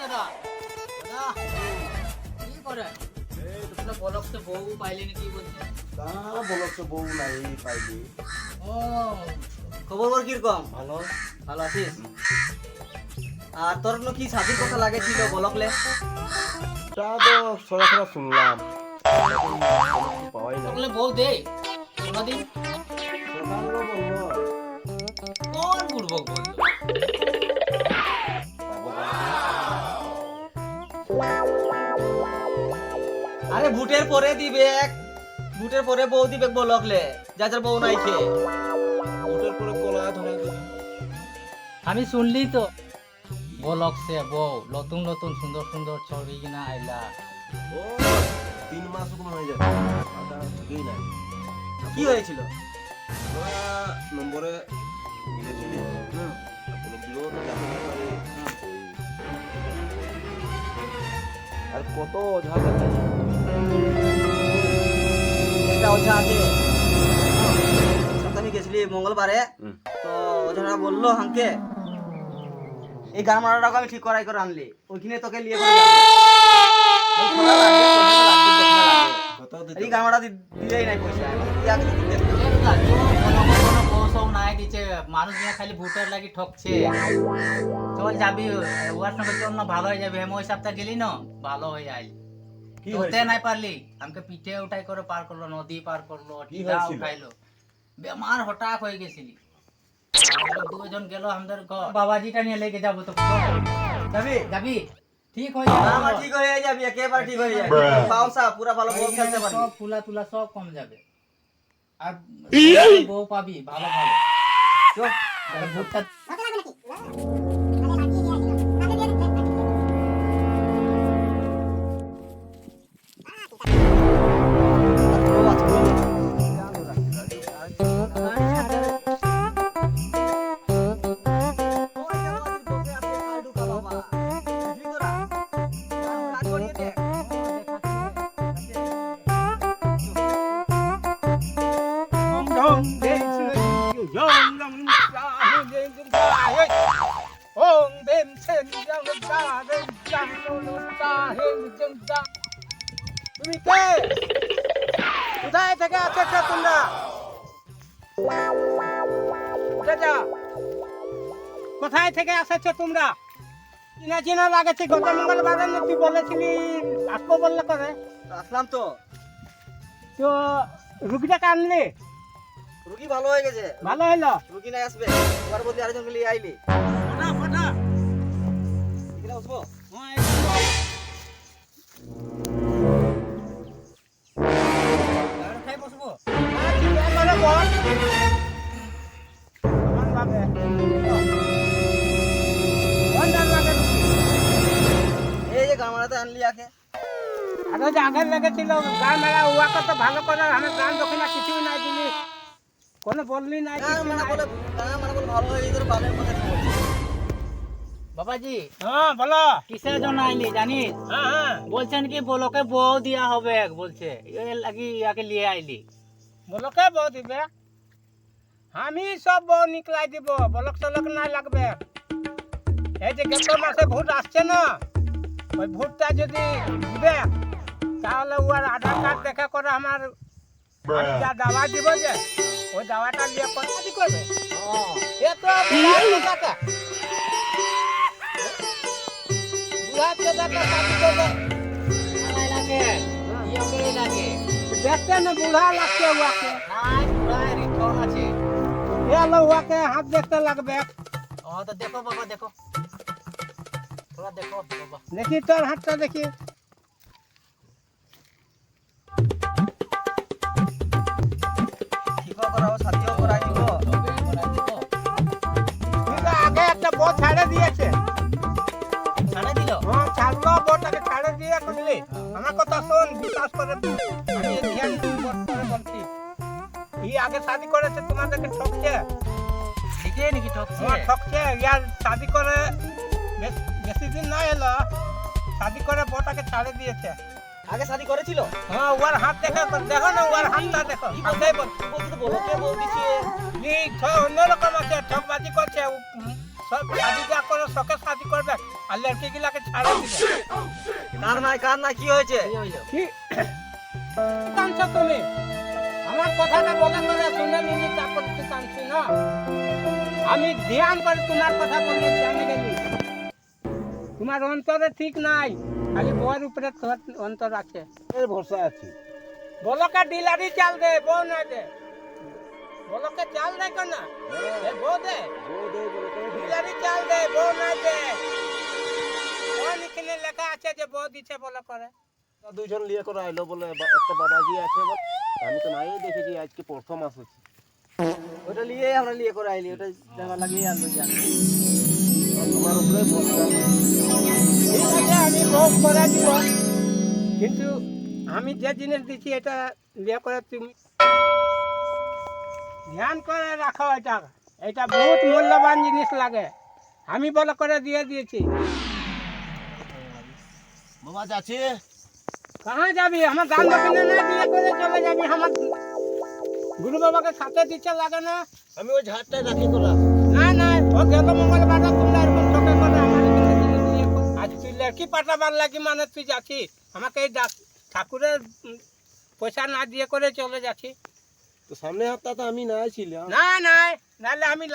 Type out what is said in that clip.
দাদা দাদা কি করে তোমরা বলক তো বউ পাইলে নাকি বলছে তা বলক তো বউ নাই পাইলি। ও খবর কিরকম? ভালো। ভালো আছিস? আর তোর কি সাথীর কথা লাগেছিল বলকলে? তা তো সরাসরি শুনলাম, পাওয়াই না। তোকে বউ দে কোনদিন সকালে বললো কোন বুড়বক বললো? আরে ভুটের পরে দিবে, ভুটের পরে বউ দিবে বলকলে, যার বউ নাই খেয়ে। ওটার পরে কলা ধরে দিল। আমি শুনলি তো বলক সে বউ নতুন নতুন সুন্দর সুন্দর ছবি কিনা আইলা। ও 3 মাস কম হয়ে যাবে, আদা ঠিকই নাই। কি হয়েছিল? ওরা নম্বরে গেছিলি, কোনো দিও তো জানতে পারি। আর কত ওঝা দেখাচ্ছে, একটা ওঝা আছে সপ্তাহে গেছিলি মঙ্গলবারে, তো ওঝারা বললো হামকে এই গান মারাটাকে আমি ঠিক করাই করে আনলি, ওইখানে তোকে নিয়ে করে যাবে। এই খোলা লাগবে, পয়সা লাগবে, দেখনা লাগবে। কত এই গান মারা দিলেই নাই পয়সা, এখন ইয়া কিছু দিতে কোনো পয়সাও নাই দিচ্ছে, মানুষ নিয়ে খালি ভোটার লাগি ঠকছে। চল যাবি ওর সঙ্গে, চল না ভালো হয়ে যাবে। আমি ওই সপ্তাহ গেলি না, ভালো হয়ে আইলি। কি ধরতে হয়েছে? নাই পারলি, আমাকে পিঠে উঠাই করে পার করলো, নদী পার করলো, কি টিলা হয়েছিল? উঠাইলো, বেমার হঠাৎ হয়ে গেছিলি। দুজন গেল আমাদের বাবাজিটা নিয়ে লেগে যাবো তো। যাবি যাবি ঠিক হয়ে যাবে, আমার ঠিক হয়ে যাবে, একেবারে ঠিক হয়ে যাবে। পাউসা পুরা ভালো বল খেলতে পারবি, সব ফুলা তুলা সব কম যাবে, আর বউ পাবি ভালো ভালো। চল ভুট্টা তুমি কে? কোথায় থেকে আছো তোমরা? উঠে যা। কোথায় থেকে আসছো তোমরা? চিনা চিনা লাগেছে, গত মঙ্গলবারে না তুই বলেছিলি আসবো বললে করে? আসলাম তো। তো রুগীটাকে আনলি? রুগী ভালো হয়ে গেছে। ভালো হইলো? রুগী নাই আসবে, তোমার বলতে আরেকজনকে নিয়ে আইলি। ফটা ফটা এখানে বসবো? খাই বসবো? এই যে গামারাতে আনলি আগে। আগে যে আগে লেগেছিল গান মেলা ওয়াকে তো ভালো করে আমি গান দক্ষিণা কিছুই নাই দিলি, কোনো বললি নাই কিছু নাই। বলে ভালো হয়ে গেছে, বালের কথা কি বলছিস? বাবাজি হ্যাঁ বলো। কিসের জন্য আইলি জানিস? হ্যাঁ হ্যাঁ বলছেন কি বলকে বউ দিয়া হবে, বলছে এর লাগি ইয়াকে নিয়ে আইলি। বলকে বউ দিবে, আমি সব বউ নিকলাই দিব, বলক টলক নাই লাগবে। এই যে গত মাসে ভোট আসছে না, ওই ভোটটা যদি দিবে তাহলে ওর আধার কার্ড দেখা করে আমার আমি যা দাওয়া দিব যে ওই দাওয়াটা নিয়ে পয়সা করবে। এ তো বুড়া চোদাটা শাদি করবে। লাগে ইয়াকে লাগে দেখতে না বুড়া লাগছে ওকে, নাই পুরাই রিটন আছে। এ লো ওকে হাত দেখতে লাগবে। ও তো দেখো বাবা, দেখো তোরা দেখো বাবা। দেখি তোর হাতটা দেখি। ঠিকও করাও, সাথীও করাই দিব, তবে করাই দিব। তুই তো আগে একটা বউ ছাড়ে দিয়েছে। ছাড়ে দিল? হ্যাঁ ছাড়লো, বউটাকে ছাড়ে দিয়ে করলি। আমার কথা শোন, বিশ্বাস করে আমি ধ্যান করে বলছি। এই আগে শাদি করেছে, তোমাদেরকে ঠকছে। ঠিকই নাকি ঠকছে? হ্যাঁ ঠকছে। ইয়ার শাদি করে বেশি দিন না এলো, শাদি করে বউটাকে ছাড়ে দিয়েছে। আগে শাদি করেছিল? হ্যাঁ ওর হাত দেখো, দেখো না ওর হাতটা দেখো। হাতটাই বল। বলতে তো বলকে বল দিছে। অন্যরকম আছে, ঠকবাজি করছে। সব শাদি যা করে শখে শাদি করবে। আর লড়কি গুলাকে ছাড়া দিলে কার নাই কি হয়েছে? কি কাঁদছো তুমি? আমার কথাটা বলে করে শুনে নিলি, তারপর তুই কাঁদছি না? আমি ধ্যান করে তোমার কথা বললে জানে গেলি। তোমার অন্তরে ঠিক নাই, খালি বউয়ের উপরে তোর অন্তর আছে। এর ভরসা আছে। বলকে ডিলারি চাল দে, বউ না দে। বলকে চাল দে কেন? এ বউ দে। ডিলারি চাল দে, বউ না দে। ওই লিখলে লেখা আছে যে বউ দিচ্ছে বলে করে। দুইজন লিয়ে করে আইলো বলে একটা বাবাজি আছে বলে। আমি তো নাই দেখেছি, আজকে প্রথম আসছি। ওটা আমরা লিয়ে করে আইলি, ওটা জানা লাগিয়ে আনলো জান। তোমার উপরে ভরসা। ঠিক আছে, আমি বউ করে দিব, কিন্তু আমি যে জিনিস দিচ্ছি এটা লিয়ে করে তুমি ধ্যান করে রাখো। এটা এটা বহুত মূল্যবান জিনিস লাগে। আমি বলে করে দিয়ে দিয়েছি। বাবা যাচ্ছে। कहाँ जाबी? हमार गांव में ना दिए करे चले जाबी। हमार गुरु बाबा के खाते दीचे लागे ना। আমি ওই ঝাড়টাই রাখি তোরা। ना ना वो गेलो मंगलवार तुमला एरकम छोटे करे हमारे जिंदगी दिए आज तू लड़की पटाबार लागी माने तू जाची আমাকে ঠাকুরের পয়সা না দিয়ে করে চলে যাচ্ছি। তো সামনে হাতটা তো আমি নাই ছিলাম। না না নালে আমি